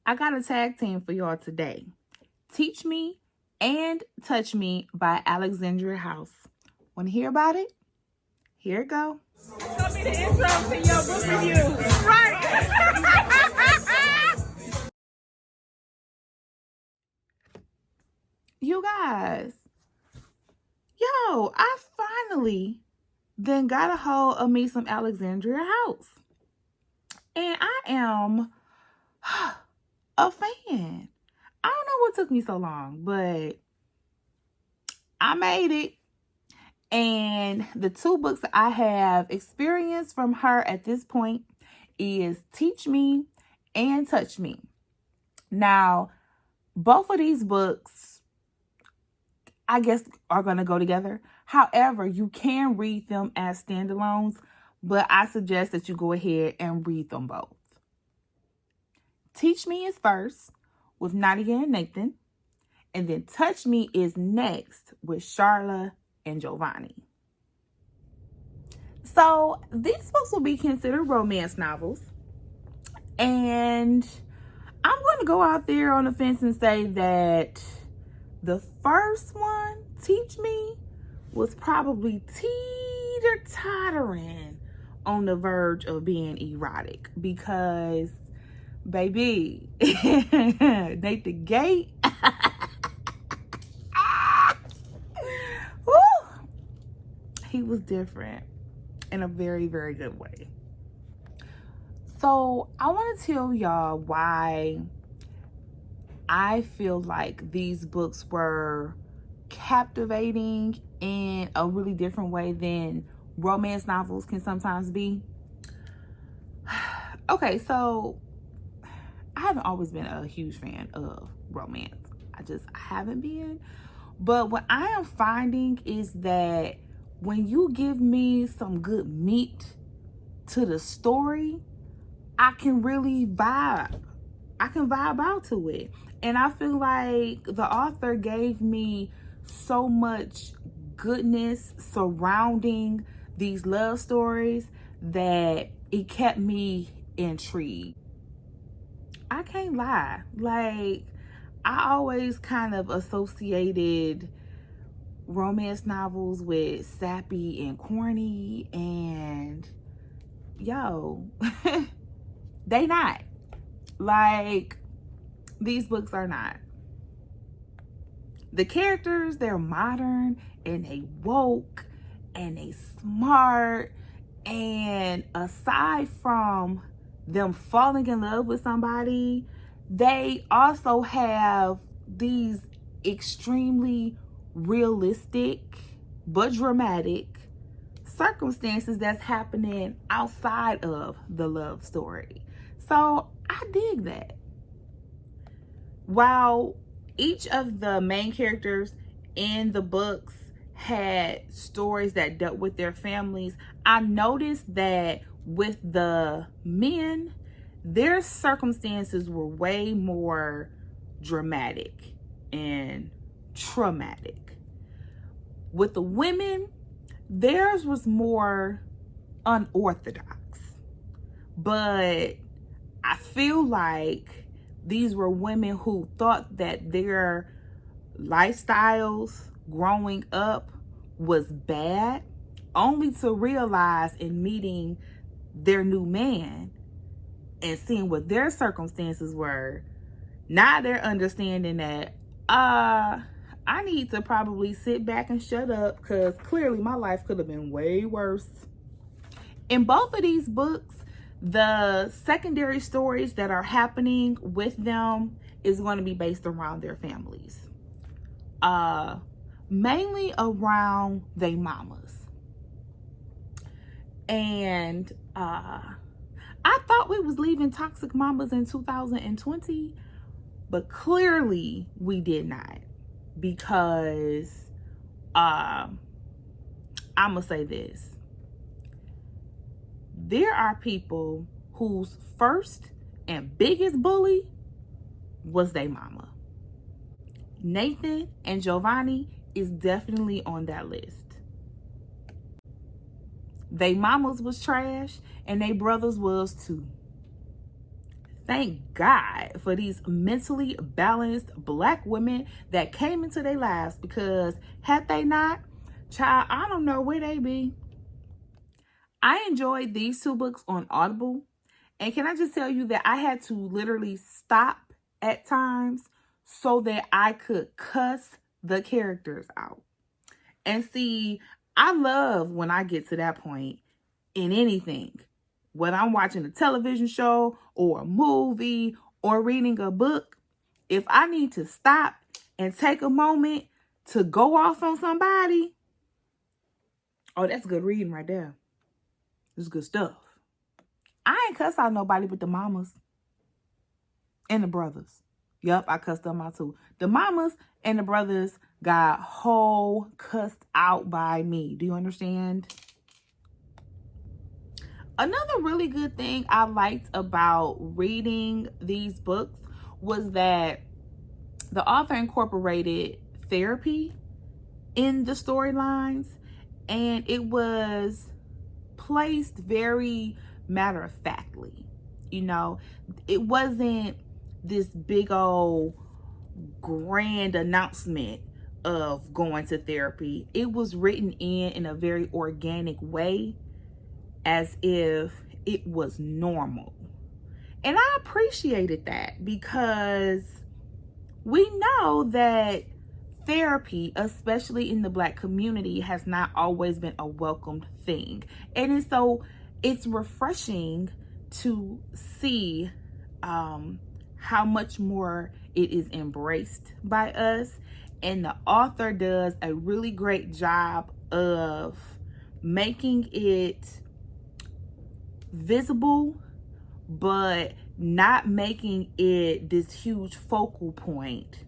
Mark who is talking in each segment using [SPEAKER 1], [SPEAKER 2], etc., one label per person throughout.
[SPEAKER 1] I got a tag team for y'all today. Teach Me and Touch Me by Alexandria House. Want to hear about it? Here it go. It's gonna be the intro to your book review. Right. You guys, I finally then got a hold of me some Alexandria House. And I am a fan. I don't know what took me so long, but I made it. And the two books that I have experienced from her at this point is Teach Me and Touch Me. Now, both of these books, I guess, are going to go together. However, you can read them as standalones, but I suggest that you go ahead and read them both. Teach Me is first with Nadia and Nathan, and then Touch Me is next with Charla and Giovanni. So these books will be considered romance novels, and I'm going to go out there on the fence and say that the first one, Teach Me, was probably teeter-tottering on the verge of being erotic because, baby, Nathan Gate, he was different in a very, very good way. So I want to tell y'all why I feel like these books were captivating in a really different way than romance novels can sometimes be. Okay, so I haven't always been a huge fan of romance. I haven't been. But what I am finding is that when you give me some good meat to the story, I can really vibe. I can vibe out to it. And I feel like the author gave me so much goodness surrounding these love stories that it kept me intrigued. I can't lie. Like, I always kind of associated romance novels with sappy and corny, and they not. Like, these books are not. The characters, they're modern and they woke and they smart, and aside from them falling in love with somebody, they also have these extremely realistic but dramatic circumstances that's happening outside of the love story. So I dig that. While each of the main characters in the books had stories that dealt with their families, I noticed that with the men, their circumstances were way more dramatic and traumatic. With the women, theirs was more unorthodox. But I feel like these were women who thought that their lifestyles growing up was bad, only to realize in meeting their new man and seeing what their circumstances were, now they're understanding that I need to probably sit back and shut up because clearly my life could have been way worse. In both of these books, the secondary stories that are happening with them is going to be based around their families. Mainly around their mamas. And I thought we was leaving toxic mamas in 2020, but clearly we did not, because I'm gonna say this. There are people whose first and biggest bully was their mama. Nathan and Giovanni is definitely on that list. They mamas was trash and they brothers was too. Thank God for these mentally balanced Black women that came into their lives, because had they not, child, I don't know where they be. I enjoyed these two books on Audible. And can I just tell you that I had to literally stop at times so that I could cuss the characters out. And see, I love when I get to that point in anything. Whether I'm watching a television show or a movie or reading a book, if I need to stop and take a moment to go off on somebody, oh, that's good reading right there. It's good stuff. I ain't cuss out nobody but the mamas and the brothers. Yup, I cussed them out too. The mamas and the brothers got whole cussed out by me. Do you understand? Another really good thing I liked about reading these books was that the author incorporated therapy in the storylines, and it was placed very matter-of-factly. You know, it wasn't this big old grand announcement of going to therapy. It was written in a very organic way, as if it was normal. And I appreciated that, because we know that therapy, especially in the Black community, has not always been a welcomed thing. And it's refreshing to see how much more it is embraced by us. And the author does a really great job of making it visible, but not making it this huge focal point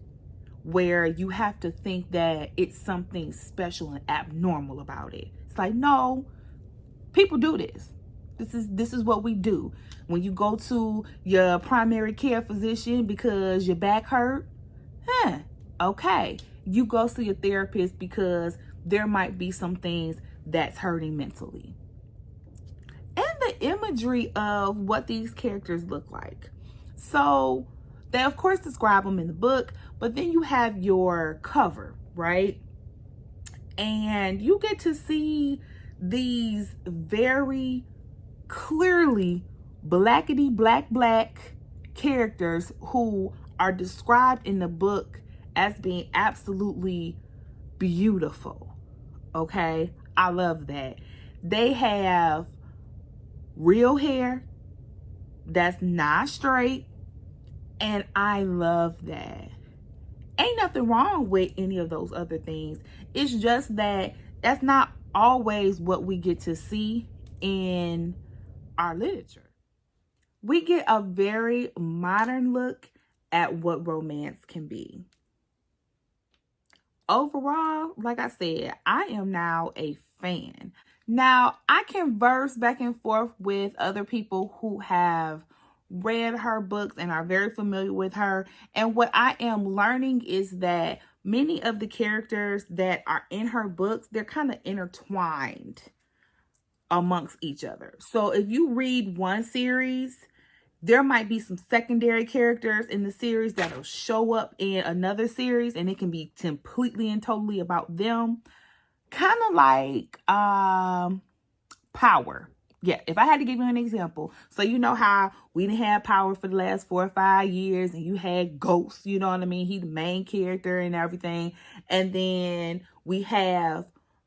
[SPEAKER 1] where you have to think that it's something special and abnormal about it. It's like, no, people do this. This is what we do. When you go to your primary care physician because your back hurt, okay. You go see a therapist because there might be some things that's hurting mentally. And the imagery of what these characters look like. So they of course describe them in the book, but then you have your cover, right? And you get to see these very clearly blackety black characters who are described in the book as being absolutely beautiful. Okay, I love that. They have real hair that's not straight, and I love that. Ain't nothing wrong with any of those other things. It's just that that's not always what we get to see in our literature. We get a very modern look at what romance can be. Overall, like I said, I am now a fan. Now, I converse back and forth with other people who have read her books and are very familiar with her. And what I am learning is that many of the characters that are in her books, they're kind of intertwined amongst each other. So if you read one series, there might be some secondary characters in the series that'll show up in another series, and it can be completely and totally about them. Kind of like Power. Yeah, if I had to give you an example. So you know how we didn't have Power for the last 4 or 5 years, and you had Ghost, you know what I mean? He's the main character and everything. And then we have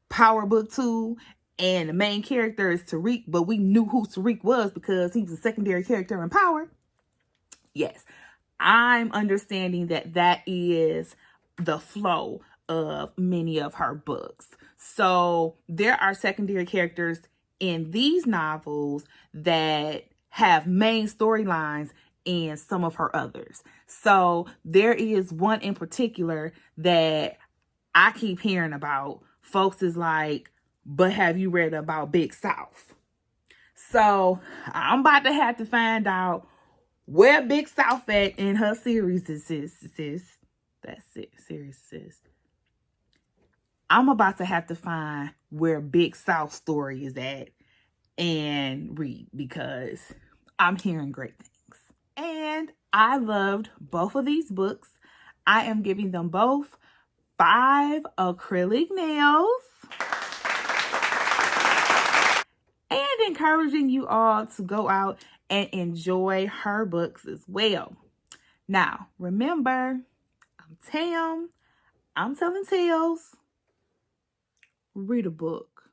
[SPEAKER 1] Power Book 2, and the main character is Tariq, but we knew who Tariq was because he was a secondary character in Power. Yes, I'm understanding that that is the flow of many of her books. So there are secondary characters in these novels that have main storylines in some of her others. So there is one in particular that I keep hearing about. Folks is like, but have you read about Big South? So I'm about to have to find out where Big South at in her series is. That's it, series is. I'm about to have to find where Big South story is at and read, because I'm hearing great things. And I loved both of these books. I am giving them both 5 acrylic nails and encouraging you all to go out and enjoy her books as well. Now, remember, I'm Tam. I'm telling tales. Read a book.